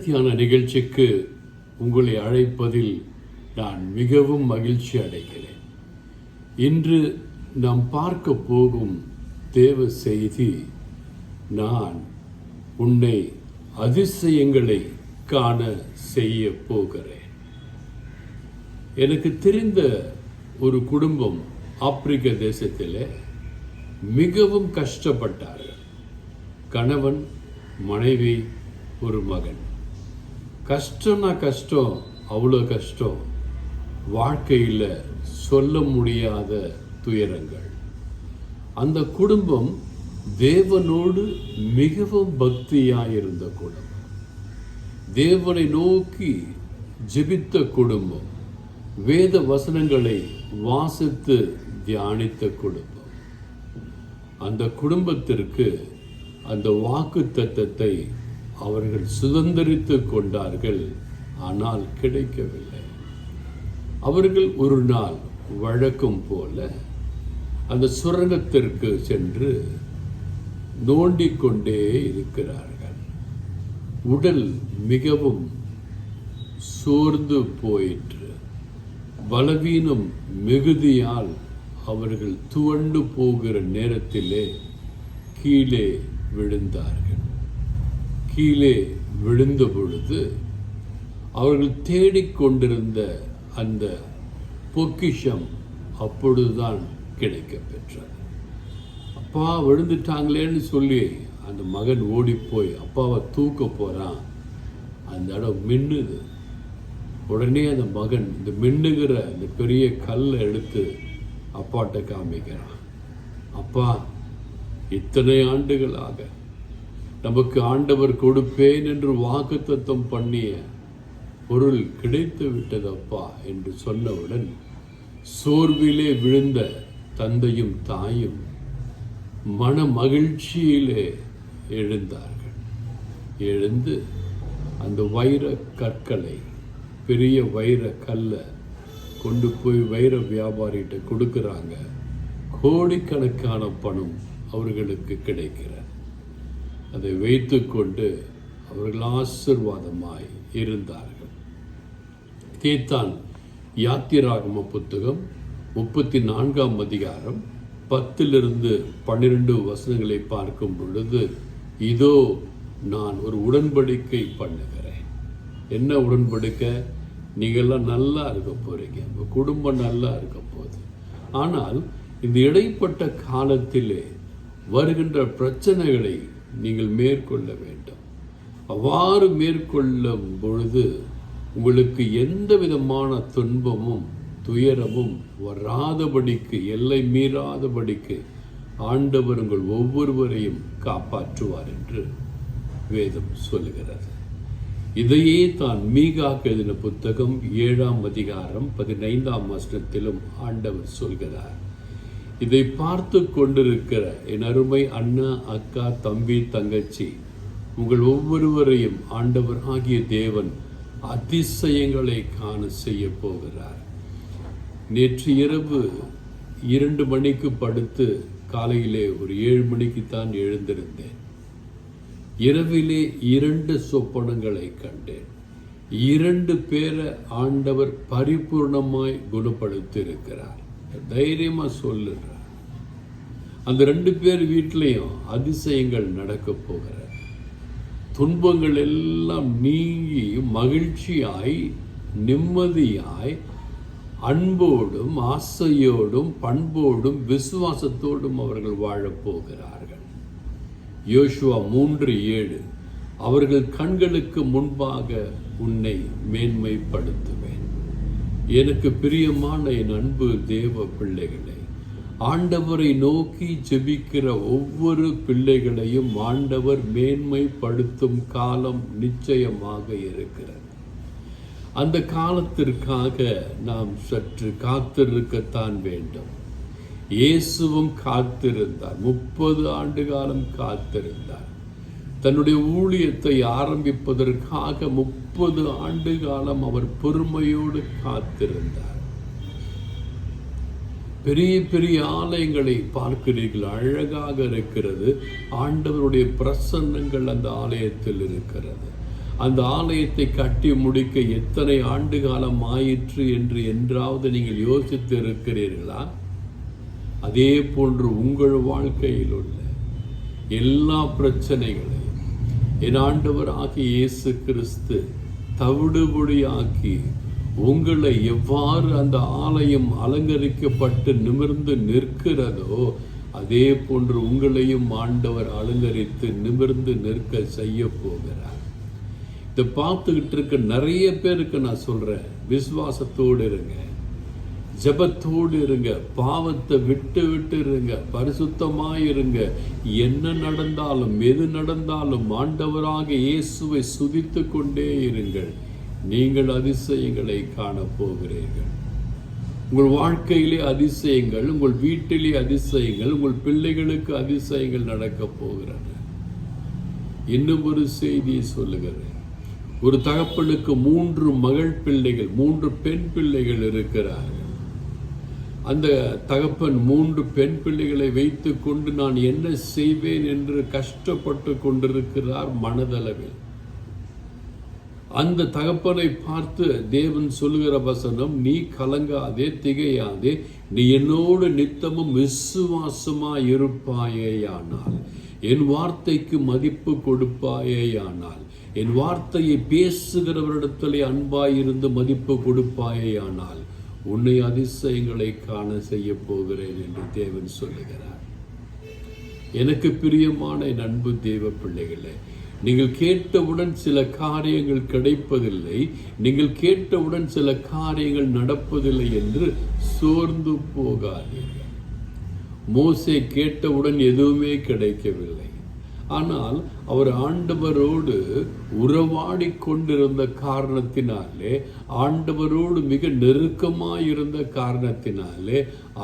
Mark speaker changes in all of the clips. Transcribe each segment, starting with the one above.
Speaker 1: தியான நிகழ்ச்சிக்கு உங்களை அழைப்பதில் நான் மிகவும் மகிழ்ச்சி அடைகிறேன். இன்று நாம் பார்க்க போகும் தேவ செய்தி, நான் உன்னை அதிசயங்களை காண செய்ய போகிறேன். எனக்கு தெரிந்த ஒரு குடும்பம் ஆப்பிரிக்க தேசத்தில் மிகவும் கஷ்டப்பட்டார்கள். கணவன், மனைவி, ஒரு மகன். கஷ்டம்னா கஷ்டம், அவ்வளோ கஷ்டம். வாழ்க்கையில் சொல்ல முடியாத துயரங்கள். அந்த குடும்பம் தேவனோடு மிகவும் பக்தியாயிருந்த குடும்பம், தேவனை நோக்கி ஜெபித்த குடும்பம், வேத வசனங்களை வாசித்து தியானித்த குடும்பம். அந்த குடும்பத்திற்கு அந்த வாக்குத்தத்தத்தை அவர்கள் சுதந்திரித்து கொண்டார்கள். ஆனால் கிடைக்கவில்லை. அவர்கள் ஒரு நாள் வழக்கம் போல அந்த சுரங்கத்திற்கு சென்று நோண்டிக் கொண்டே இருக்கிறார்கள். உடல் மிகவும் சோர்ந்து போயிற்று. பலவீனம் மிகுதியால் அவர்கள் துவண்டு போகிற நேரத்திலே கீழே விழுந்தார்கள். கீழே விழுந்த பொழுது அவர்கள் தேடிக்கொண்டிருந்த அந்த பொக்கிஷம் அப்பொழுதுதான் கிடைக்க பெற்றது. அப்பா விழுந்துட்டாங்களேன்னு சொல்லி அந்த மகன் ஓடி போய் அப்பாவை தூக்க போகிறான். அந்த இடம் மின்னுது. உடனே அந்த மகன் இந்த மின்னுகிற அந்த பெரிய கல்லை எடுத்து அப்பாட்ட காமிக்கிறான். அப்பா, இத்தனை ஆண்டுகளாக நமக்கு ஆண்டவர் கொடுப்பேன் என்று வாக்குத்தத்தம் பண்ணிய பொருள் கிடைத்து விட்டதப்பா என்று சொன்னவுடன் சோர்விலே விழுந்த தந்தையும் தாயும் மன மகிழ்ச்சியிலே எழுந்தார்கள். எழுந்து அந்த வைர கற்களை, பெரிய வைர கல்லை கொண்டு போய் வைர வியாபாரிகிட்ட கொடுக்குறாங்க. கோடிக்கணக்கான பணம் அவர்களுக்கு கிடைக்கிறது. அதை வைத்து கொண்டு அவர்கள் ஆசீர்வாதமாய் இருந்தார்கள். இதைத்தான் யாத்திராகம புத்தகம் 34ஆம் அதிகாரம் 10-12 வசனங்களை பார்க்கும் பொழுது, இதோ நான் ஒரு உடன்படிக்கை பண்ணுகிறேன். என்ன உடன்படிக்கை? நீங்கள்லாம் நல்லா இருக்க போறீங்க, உங்கள் குடும்பம் நல்லா இருக்க போகுது. ஆனால் இந்த இடைப்பட்ட காலத்திலே வருகின்ற பிரச்சனைகளை நீங்கள் மேற்கொள்ள வேண்டும். அவ்வாறு மேற்கொள்ளும் பொழுது உங்களுக்கு எந்த விதமான துன்பமும் துயரமும் வராதபடிக்கு, எல்லை மீறாதபடிக்கு ஆண்டவர் உங்கள் ஒவ்வொருவரையும் காப்பாற்றுவார் என்று வேதம் சொல்லுகிறது. இதையே தான் மீகா எழுதின புத்தகம் 7ஆம் அதிகாரம் 15ஆம் வசனத்திலும் ஆண்டவர் சொல்கிறார். இதை பார்த்து கொண்டிருக்கிற என் அருமை அண்ணா, அக்கா, தம்பி, தங்கச்சி, உங்கள் ஒவ்வொருவரையும் ஆண்டவர் ஆகிய தேவன் அதிசயங்களை காண செய்ய போகிறார். நேற்று இரவு 2 மணிக்கு படுத்து காலையிலே ஒரு 7 மணிக்குத்தான் எழுந்திருந்தேன். இரவிலே 2 சொப்பனங்களை கண்டேன். 2 பேரை ஆண்டவர் பரிபூர்ணமாய் குணப்படுத்தி இருக்கிறார். தைரியமா சொல்லுற. அந்த 2 பேர் வீட்டிலையும் அதிசயங்கள் நடக்க போகிற, துன்பங்கள் எல்லாம் நீங்கி மகிழ்ச்சியாய், நிம்மதியாய், அன்போடும் ஆசையோடும் பண்போடும் விசுவாசத்தோடும் அவர்கள் வாழப் போகிறார்கள். யோசுவா 3:7, அவர்கள் கண்களுக்கு முன்பாக உன்னை மேன்மைப்படுத்துவேன். எனக்கு பிரியமான என் அன்பு தேவ பிள்ளைகளை, ஆண்டவரை நோக்கி ஜெபிக்கிற ஒவ்வொரு பிள்ளைகளையும் ஆண்டவர் மேன்மைப்படுத்தும் காலம் நிச்சயமாக இருக்கிறது. அந்த காலத்திற்காக நாம் சற்று காத்திருக்கத்தான் வேண்டும். இயேசுவும் காத்திருந்தார். 30 ஆண்டு காலம் காத்திருந்தார். தன்னுடைய ஊழியத்தை ஆரம்பிப்பதற்காக 30 ஆண்டு காலம் அவர் பொறுமையோடு காத்திருந்தார். பெரிய பெரிய ஆலயங்களை பார்க்கிறீர்கள், அழகாக இருக்கிறது. ஆண்டவருடைய பிரசன்னங்கள் அந்த ஆலயத்தில் இருக்கிறது. அந்த ஆலயத்தை கட்டி முடிக்க எத்தனை ஆண்டு காலம் ஆயிற்று என்று என்றாவது நீங்கள் யோசித்து இருக்கிறீர்களா? அதே போன்று உங்கள் வாழ்க்கையில் உள்ள எல்லா பிரச்சனைகளையும் என் ஆண்டவர் ஆகிய இயேசு கிறிஸ்து தவிடுபொடியாக்கி உங்களை எவ்வாறு அந்த ஆலயம் அலங்கரிக்கப்பட்டு நிமிர்ந்து நிற்கிறதோ அதே போன்று உங்களையும் ஆண்டவர் அலங்கரித்து நிமிர்ந்து நிற்க செய்ய போகிறார். இதை பார்த்துக்கிட்டு இருக்க நிறைய பேருக்கு நான் சொல்றேன், விசுவாசத்தோடு இருங்க, ஜபத்தோடு இருங்க, பாவத்தை விட்டு இருங்க, பரிசுத்தமாயிருங்க. என்ன நடந்தாலும் எது நடந்தாலும் ஆண்டவராக இயேசுவை சுதித்து கொண்டே இருங்கள். நீங்கள் அதிசயங்களை காணப்போகிறீர்கள். உங்கள் வாழ்க்கையிலே அதிசயங்கள், உங்கள் வீட்டிலே அதிசயங்கள், உங்கள் பிள்ளைகளுக்கு அதிசயங்கள் நடக்கப் போகிறது. இன்னும் ஒரு செய்தியை சொல்லுகிறேன். ஒரு தகப்பனுக்கு 3 மகள் பிள்ளைகள், 3 பெண் பிள்ளைகள் இருக்கிறார்கள். அந்த தகப்பன் 3 பெண் பிள்ளைகளை வைத்து கொண்டு நான் என்ன செய்வேன் என்று கஷ்டப்பட்டு கொண்டிருக்கிறார் மனதளவில். அந்த தகப்பனை பார்த்து தேவன் சொல்லுகிற வசனம், நீ கலங்காதே, திகையாதே, நீ என்னோடு நித்தமும் விசுவாசமாய் இருப்பாயேயானால், என் வார்த்தைக்கு மதிப்பு கொடுப்பாயேயானால், என் வார்த்தையை பேசுகிறவரிடத்திலே அன்பாயிருந்து மதிப்பு கொடுப்பாயேயானால் உன்னை அதிசயங்களை காண செய்ய போகிறேன் என்று தேவன் சொல்லுகிறார். எனக்கு பிரியமான என் அன்பு தேவ பிள்ளைகளே, நீங்கள் கேட்டவுடன் சில காரியங்கள் கிடைப்பதில்லை, நீங்கள் கேட்டவுடன் சில காரியங்கள் நடப்பதில்லை என்று சோர்ந்து போகாதீர்கள். மோசே கேட்டவுடன் எதுவுமே கிடைக்கவில்லை. ஆனால் அவர் ஆண்டவரோடு உறவாடி கொண்டிருந்த காரணத்தினாலே, ஆண்டவரோடு மிக நெருக்கமாயிருந்த காரணத்தினாலே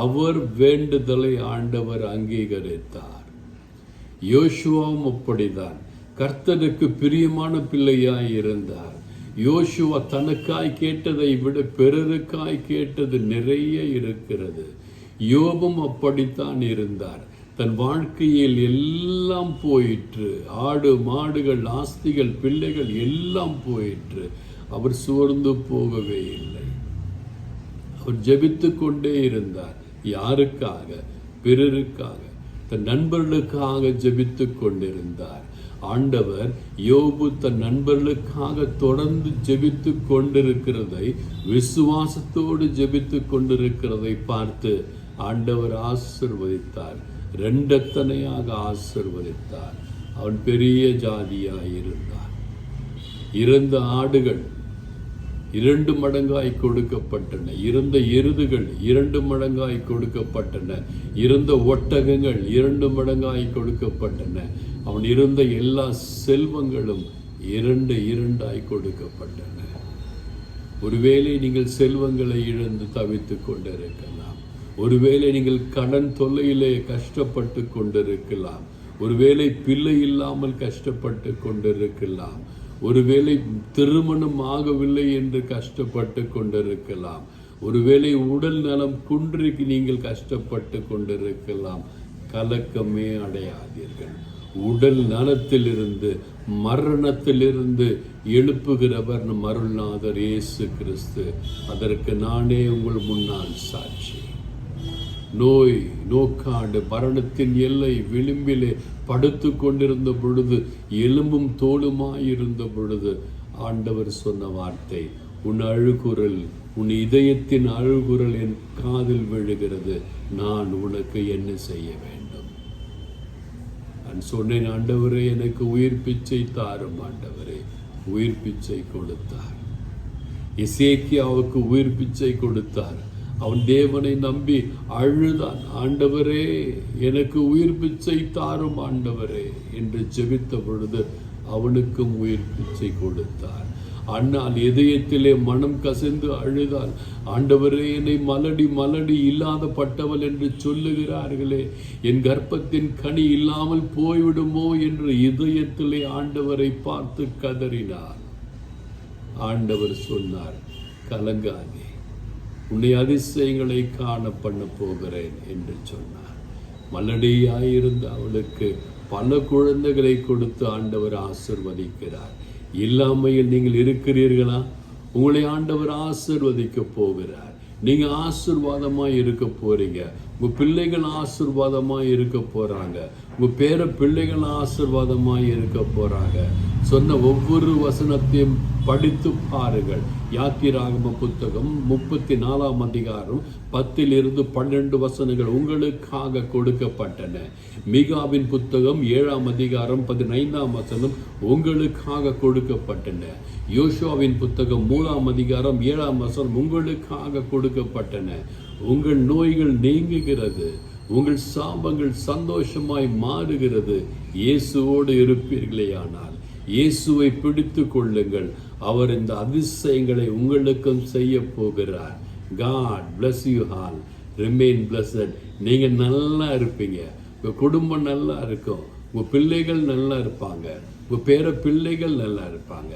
Speaker 1: அவர் வேண்டுதலை ஆண்டவர் அங்கீகரித்தார். யோசுவாவும் அப்படிதான் கர்த்தருக்கு பிரியமான பிள்ளையாய் இருந்தார். யோசுவா தனக்காய் கேட்டதை விட பிறருக்காய் கேட்டது நிறைய இருக்கிறது. யோபும் அப்படித்தான் இருந்தார். தன் வாழ்க்கையில் எல்லாம் போயிற்று, ஆடு மாடுகள் ஆஸ்திகள் பிள்ளைகள் எல்லாம் போயிற்று. அவர் சோர்ந்து போகவே இல்லை. அவர் ஜெபித்து கொண்டே இருந்தார். யாருக்காக? பிறருக்காக, தன் நண்பர்களுக்காக ஜெபித்து கொண்டிருந்தார். ஆண்டவர் யோபு தன் நண்பர்களுக்காக தொடர்ந்து ஜெபித்து கொண்டிருக்கிறதை, விசுவாசத்தோடு ஜெபித்து கொண்டிருக்கிறதை பார்த்து ஆண்டவர் ஆசீர்வதித்தார். 2 எத்தனையாக ஆசீர்வதித்தார். அவன் பெரிய ஜாதியாயிருந்தார். இறந்த ஆடுகள் 2 மடங்காய் கொடுக்கப்பட்டன. இறந்த எருதுகள் 2 மடங்காய் கொடுக்கப்பட்டன. இறந்த ஒட்டகங்கள் 2 மடங்காய் கொடுக்கப்பட்டன. அவன் இருந்த எல்லா செல்வங்களும் 2 கொடுக்கப்பட்டன. ஒருவேளை நீங்கள் செல்வங்களை இழந்து தவித்துக் கொண்டிருக்கலாம். ஒருவேளை நீங்கள் கடன் தொல்லையிலே கஷ்டப்பட்டு கொண்டிருக்கலாம். ஒருவேளை பிள்ளை இல்லாமல் கஷ்டப்பட்டு கொண்டிருக்கலாம். ஒருவேளை திருமணம் ஆகவில்லை என்று கஷ்டப்பட்டு கொண்டிருக்கலாம். ஒருவேளை உடல் நலம் குன்றி நீங்கள் கஷ்டப்பட்டு கொண்டிருக்கலாம். கலக்கமே அடையாதீர்கள். உடல் நலத்திலிருந்து மரணத்திலிருந்து எழுப்புகிறவர் நம் அருள்நாதர் இயேசு கிறிஸ்து. அதற்கு நானே உங்கள் முன்னால் சாட்சி. நோய் நோக்காண்டு மரணத்தின் எல்லை விளிம்பிலே படுத்து கொண்டிருந்த பொழுது, எலும்பும் தோலுமாயிருந்த பொழுது ஆண்டவர் சொன்ன வார்த்தை, உன் அழுகுரல், உன் இதயத்தின் அழுகுரல் என் காதில் விழுகிறது, நான் உனக்கு என்ன செய்ய வேண்டும்? நான் சொன்னேன், ஆண்டவரே எனக்கு உயிர் பிச்சை தாரும். ஆண்டவரே உயிர் பிச்சை கொடுத்தார். எசேக்கியாவுக்கு உயிர் பிச்சை கொடுத்தார். அவன் தேவனை நம்பி அழுதான். ஆண்டவரே எனக்கு உயிர் பிச்சை தாரும் ஆண்டவரே என்று ஜெபித்த பொழுது அவனுக்கும் உயிர் பிச்சை கொடுத்தார். அண்ணால் இதயத்திலே மனம் கசிந்து அழுதால், ஆண்டவரே என்னை மலடி மலடி இல்லாத பட்டவள் என்று சொல்லுகிறார்களே, என் கர்ப்பத்தின் கனி இல்லாமல் போய்விடுமோ என்று இதயத்திலே ஆண்டவரை பார்த்து கதறினார். ஆண்டவர் சொன்னார், கலங்காதே, உன்னை அதிசயங்களை காண பண்ண போகிறேன் என்று சொன்னார். மலடியாயிருந்த அவளுக்கு பல குழந்தைகளை கொடுத்து ஆண்டவர் ஆசிர்வதிக்கிறார். இல்லாமையில் நீங்கள் இருக்கிறீர்களா? உங்களை ஆண்டவர் ஆசீர்வதிக்க போகிறார். நீங்க ஆசீர்வாதமாய் இருக்க போறீங்க. உங்க பிள்ளைகள் ஆசீர்வாதமாய் இருக்க போறாங்க. உங்க பேர பிள்ளைகள் ஆசீர்வாதமாய் இருக்க போறாங்க. சொன்ன ஒவ்வொரு வசனத்தையும் படித்து பாருங்கள். யாத்திராகம புத்தகம் 34 அதிகாரம் 10 12 வசனங்கள் உங்களுக்காக கொடுக்கப்பட்டன. மீகாவின் புத்தகம் 7 அதிகாரம் 15 வசனம் உங்களுக்காக கொடுக்கப்பட்டன. யோசுவாவின் புத்தகம் 3 அதிகாரம் 7 வசனம் உங்களுக்காக கொடுக்கப்பட்டன. உங்கள் நோய்கள் நீங்குகிறது, உங்கள் சாபங்கள் சந்தோஷமாய் மாறுகிறது. இயேசுவோடு இருப்பீர்களேயானால் இயேசுவை பிடித்து கொள்ளுங்கள். அவர் இந்த அதிசயங்களை உங்களுக்கும் செய்ய போகிறார். God bless you all. Remain blessed. நீங்க நல்லா இருப்பீங்க. உங்க குடும்பம் நல்லா இருக்கும். உங்க பிள்ளைகள் நல்லா இருப்பாங்க. உங்க பேர பிள்ளைகள் நல்லா இருப்பாங்க.